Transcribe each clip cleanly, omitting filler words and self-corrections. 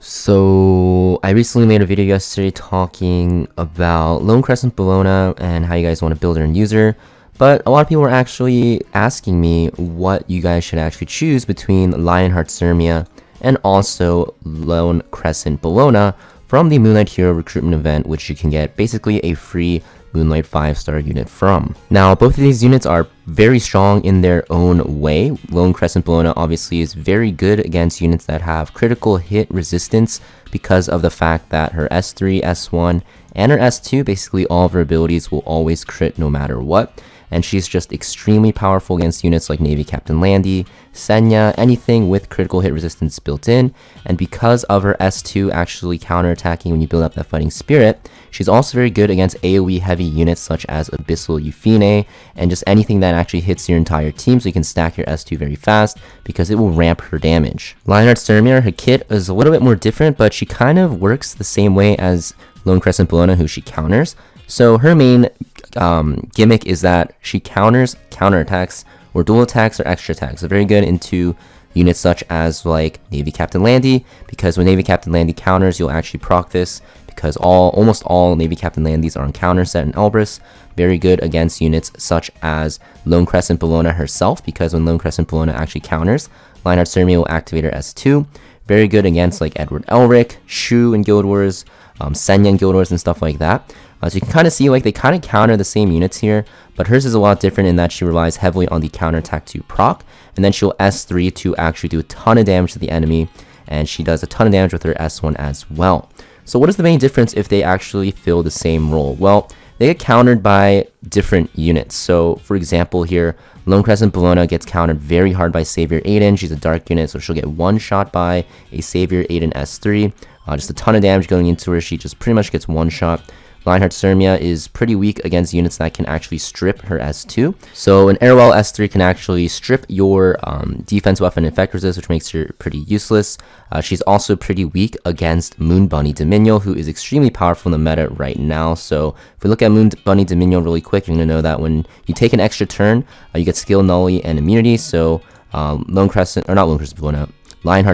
So I recently made a video yesterday talking about Lone Crescent Bellona and how you guys want to build her and use her. But a lot of people were actually asking me what you guys should actually choose between Lionheart Cermia and also Lone Crescent Bellona from the Moonlight Hero recruitment event, which you can get basically a free Moonlight 5-star unit from. Now, both of these units are very strong in their own way. Lone Crescent Bellona obviously is very good against units that have critical hit resistance because of the fact that her S3, S1, and her S2, basically all of her abilities will always crit no matter what. And she's just extremely powerful against units like Navy Captain Landy, Cermia, anything with critical hit resistance built in. And because of her S2 actually counterattacking when you build up that fighting spirit, she's also very good against AoE heavy units such as Abyssal Euphine and just anything that actually hits your entire team, so you can stack your S2 very fast because it will ramp her damage. Lionheart Cermia, her kit is a little bit more different, but she kind of works the same way as Lone Crescent Bellona, who she counters. So her main gimmick is that she counterattacks, or dual attacks or extra attacks. So very good into units such as like Navy Captain Landy, because when Navy Captain Landy counters, you'll actually proc this because almost all Navy Captain Landys are on counter set in Elbrus. Very good against units such as Lone Crescent Bellona herself, because when Lone Crescent Bellona actually counters, Lionheart Cermia will activate her S2. Very good against like Edward Elric, Shu in Guild Wars, Cermia in Guild Wars and stuff like that. So you can kind of see like they kind of counter the same units here, but hers is a lot different in that she relies heavily on the counterattack to proc, and then she'll S3 to actually do a ton of damage to the enemy, and she does a ton of damage with her S1 as well. So what is the main difference if they actually fill the same role? Well, they get countered by different units. So for example here, Lone Crescent Bellona gets countered very hard by Savior Aiden. She's a dark unit, so she'll get one shot by a Savior Aiden S3. Just a ton of damage going into her. She just pretty much gets one shot. Lionheart Cermia is pretty weak against units that can actually strip her S2. So an Airwell S3 can actually strip your defense weapon effect resist, which makes her pretty useless. She's also pretty weak against Moon Bunny Dominion, who is extremely powerful in the meta right now. So if we look at Moon Bunny Dominion really quick, you're going to know that when you take an extra turn, you get skill nully and immunity. So Lionheart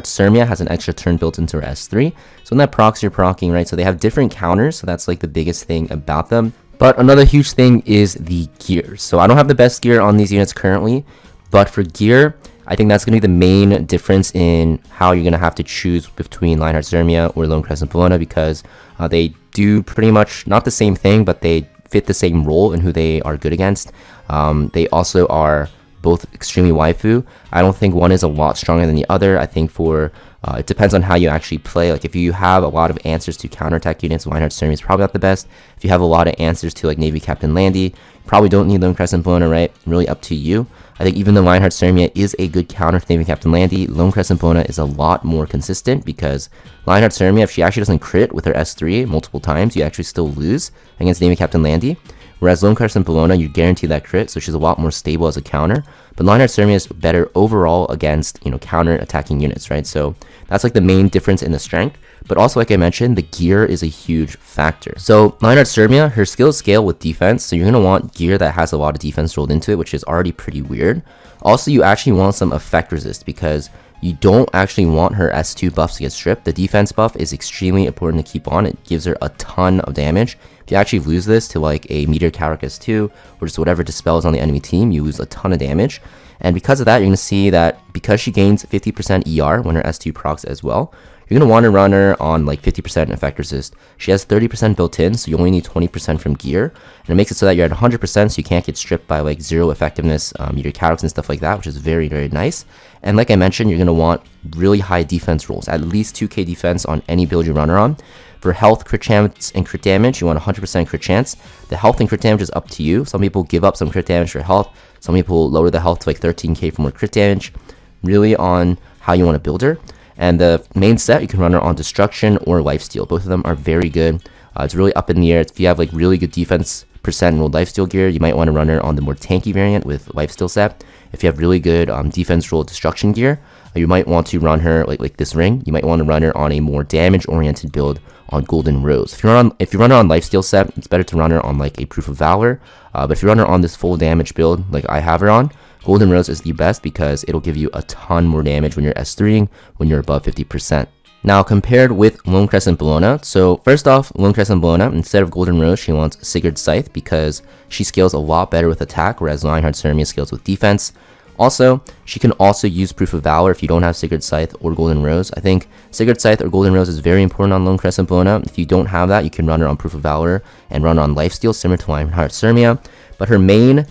Cermia has an extra turn built into her S3. So when that procs, you're procking, right? So they have different counters, so that's like the biggest thing about them. But another huge thing is the gear. So I don't have the best gear on these units currently, but for gear, I think that's going to be the main difference in how you're going to have to choose between Lionheart Cermia or Lone Crescent Bellona, because they do pretty much not the same thing, but they fit the same role in who they are good against. They also are both extremely waifu. I don't think one is a lot stronger than the other. I think it depends on how you actually play. Like if you have a lot of answers to counterattack units, Lionheart Cermia is probably not the best. If you have a lot of answers to like Navy Captain Landy, you probably don't need Lone Crescent Bellona, right? Really up to you. I think even though Lionheart Cermia is a good counter to Navy Captain Landy, Lone Crescent Bellona is a lot more consistent, because Lionheart Cermia, if she actually doesn't crit with her S3 multiple times, you actually still lose against Navy Captain Landy. Whereas Lone Crescent Bellona, you guarantee that crit, so she's a lot more stable as a counter. But Lionheart Cermia is better overall against, counter-attacking units, right? So that's like the main difference in the strength. But also, like I mentioned, the gear is a huge factor. So Lionheart Cermia, her skills scale with defense, so you're going to want gear that has a lot of defense rolled into it, which is already pretty weird. Also, you actually want some effect resist, because you don't actually want her S2 buffs to get stripped. The defense buff is extremely important to keep on. It gives her a ton of damage. If you actually lose this to like a Meteor Cowrick S2 or just whatever dispels on the enemy team, you lose a ton of damage. And because of that, you're going to see that because she gains 50% ER when her S2 procs as well, you're going to want to run her on like 50% effect resist. She has 30% built in, so you only need 20% from gear. And it makes it so that you're at 100%, so you can't get stripped by like 0 effectiveness, Meteor Cowricks and stuff like that, which is very, very nice. And like I mentioned, you're going to want really high defense rolls, at least 2k defense on any build you run her on. For health, crit chance, and crit damage, you want 100% crit chance. The health and crit damage is up to you. Some people give up some crit damage for health. Some people lower the health to like 13k for more crit damage. Really on how you want to build her. And the main set, you can run her on Destruction or Lifesteal. Both of them are very good. It's really up in the air. If you have like really good defense percent rolled Lifesteal gear, you might want to run her on the more tanky variant with Lifesteal set. If you have really good defense rolled Destruction gear, you might want to run her like this ring. You might want to run her on a more damage oriented build on Golden Rose. If you run her on Lifesteal set, it's better to run her on like a Proof of Valor. But if you run her on this full damage build like I have her on, Golden Rose is the best because it'll give you a ton more damage when you're S3ing when you're above 50%. Now, compared with Lone Crescent Bellona, so first off, Lone Crescent Bellona, instead of Golden Rose, she wants Sigurd's Scythe because she scales a lot better with attack, whereas Lionheart Cermia scales with defense. Also, she can also use Proof of Valor if you don't have Sigurd's Scythe or Golden Rose. I think Sigurd's Scythe or Golden Rose is very important on Lone Crescent Bellona. If you don't have that, you can run her on Proof of Valor and run on Lifesteal, similar to Lionheart Cermia. But her main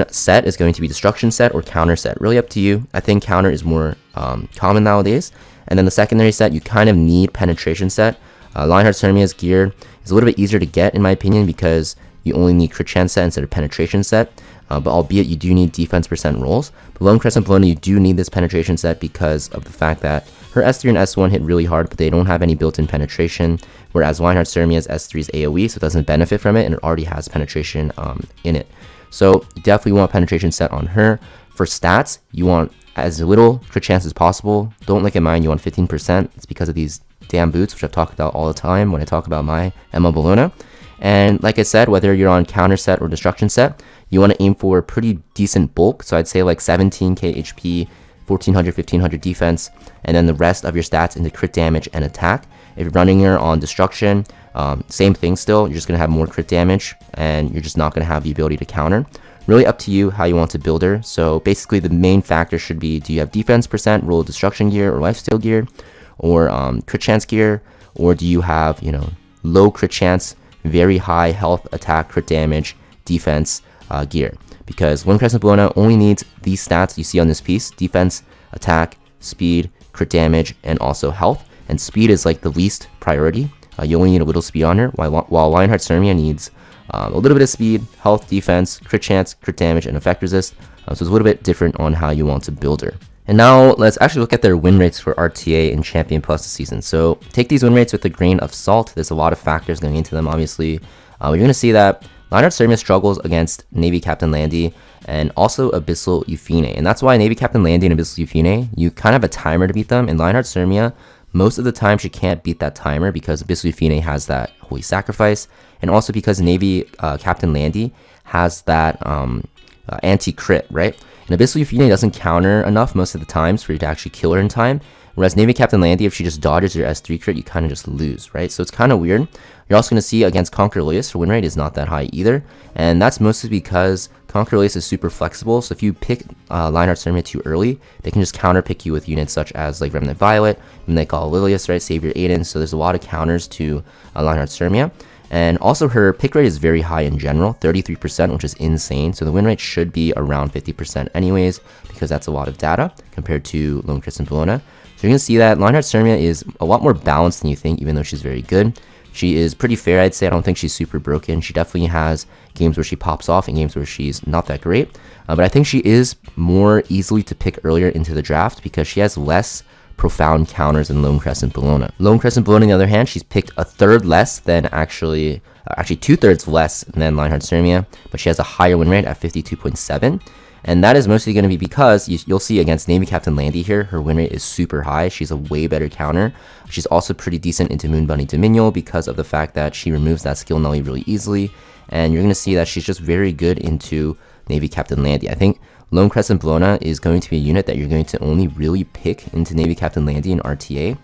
set is going to be Destruction set or Counter set. Really up to you. I think Counter is more common nowadays. And then the secondary set, you kind of need Penetration set. Lionheart Cermia's gear is a little bit easier to get, in my opinion, because you only need Crit Chance set instead of Penetration set. But albeit you do need defense percent rolls. But Lone Crescent Bellona, you do need this Penetration set because of the fact that her S3 and S1 hit really hard, but they don't have any built-in penetration. Whereas Lionheart Cermia's S3 is AoE, so it doesn't benefit from it, and it already has penetration in it. So you definitely want Penetration set on her. For stats, you want as little crit chance as possible. Don't look at mine, you want 15%. It's because of these damn boots, which I've talked about all the time when I talk about my Emma Bellona. And like I said, whether you're on counter set or destruction set, you want to aim for pretty decent bulk. So I'd say like 17k HP, 1400, 1500 defense, and then the rest of your stats into crit damage and attack. If you're running her on destruction, same thing still. You're just going to have more crit damage, and you're just not going to have the ability to counter. Really up to you how you want to build her. So basically the main factor should be, do you have defense percent, roll destruction gear or lifesteal gear, or crit chance gear, or do you have, low crit chance, very high health, attack, crit damage, defense gear? Because Lone Crescent Bellona only needs these stats you see on this piece: defense, attack, speed, crit damage, and also health. And speed is like the least priority. You only need a little speed on her, while Lionheart Cermia needs a little bit of speed, health, defense, crit chance, crit damage, and effect resist. So it's a little bit different on how you want to build her. And now let's actually look at their win rates for RTA and Champion Plus this season. So take these win rates with a grain of salt. There's a lot of factors going into them, obviously. You're going to see that Lionheart Cermia struggles against Navy Captain Landy and also Abyssal Euphine. And that's why Navy Captain Landy and Abyssal Euphine, you kind of have a timer to beat them. And Lionheart Cermia, most of the time she can't beat that timer because Abyssal Euphine has that Holy Sacrifice, and also because Navy Captain Landy has that anti-crit, right? And Abyssal Euphine doesn't counter enough most of the times for you to actually kill her in time. Whereas Navy Captain Landy, if she just dodges your S3 crit, you kind of just lose, right? So it's kind of weird. You're also going to see against Conqueror Lilius, her win rate is not that high either. And that's mostly because Conqueror Lilius is super flexible. So if you pick Lionheart Cermia too early, they can just counter pick you with units such as like Remnant Violet, and they call Lilius, right? Savior Aiden. So there's a lot of counters to Lionheart Cermia. And also her pick rate is very high in general, 33%, which is insane. So the win rate should be around 50% anyways, because that's a lot of data compared to Lone Crescent Bellona. So you're going to see that Lionheart Cermia is a lot more balanced than you think, even though she's very good. She is pretty fair, I'd say. I don't think she's super broken. She definitely has games where she pops off and games where she's not that great. But I think she is more easily to pick earlier into the draft because she has less profound counters than Lone Crescent Bellona. Lone Crescent Bellona, on the other hand, she's picked a third less than actually 2/3 less than Lionheart Cermia, but she has a higher win rate at 52.7. And that is mostly going to be because you'll see against Navy Captain Landy here, her win rate is super high. She's a way better counter. She's also pretty decent into Moon Bunny Dominion because of the fact that she removes that skill nully really easily. And you're going to see that she's just very good into Navy Captain Landy. I think Lone Crescent Bellona is going to be a unit that you're going to only really pick into Navy Captain Landy and RTA.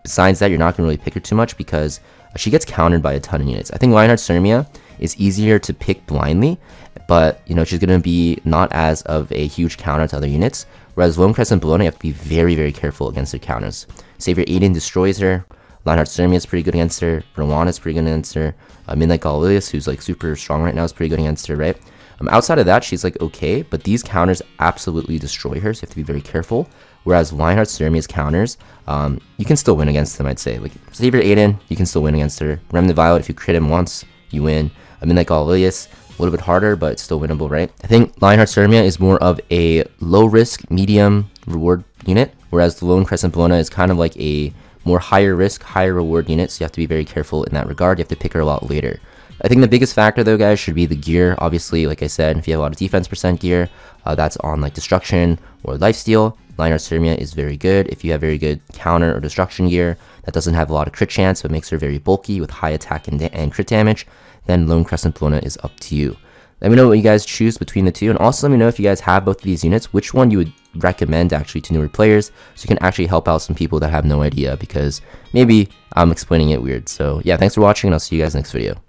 Besides that, you're not going to really pick her too much because she gets countered by a ton of units. I think Lionheart Cermia is easier to pick blindly, but she's going to be not as of a huge counter to other units. Whereas Lone Crescent Bellona, you have to be very, very careful against her counters. Savior Aiden destroys her. Lionheart Cermia is pretty good against her. Bellona is pretty good against her. Midnight Galilius, who's like super strong right now, is pretty good against her, right? Outside of that, she's like okay, but these counters absolutely destroy her, so you have to be very careful. Whereas Lionheart Cermia's counters, you can still win against them, I'd say. Like Savior Aiden, you can still win against her. Remnant Violet, if you crit him once, you win. Midnight Galilius, a little bit harder, but still winnable, right? I think Lionheart Cermia is more of a low risk, medium reward unit, whereas the Lone Crescent Bellona is kind of like a more higher risk, higher reward unit, so you have to be very careful in that regard. You have to pick her a lot later. I think the biggest factor though, guys, should be the gear. Obviously, like I said, if you have a lot of defense percent gear, that's on like destruction or lifesteal, Lionheart Cermia is very good. If you have very good counter or destruction gear that doesn't have a lot of crit chance but makes her very bulky with high attack and crit damage, then Lone Crescent Bellona is up to you. Let me know what you guys choose between the two, and also let me know if you guys have both of these units, which one you would recommend actually to newer players, so you can actually help out some people that have no idea, because maybe I'm explaining it weird. So yeah, thanks for watching, and I'll see you guys next video.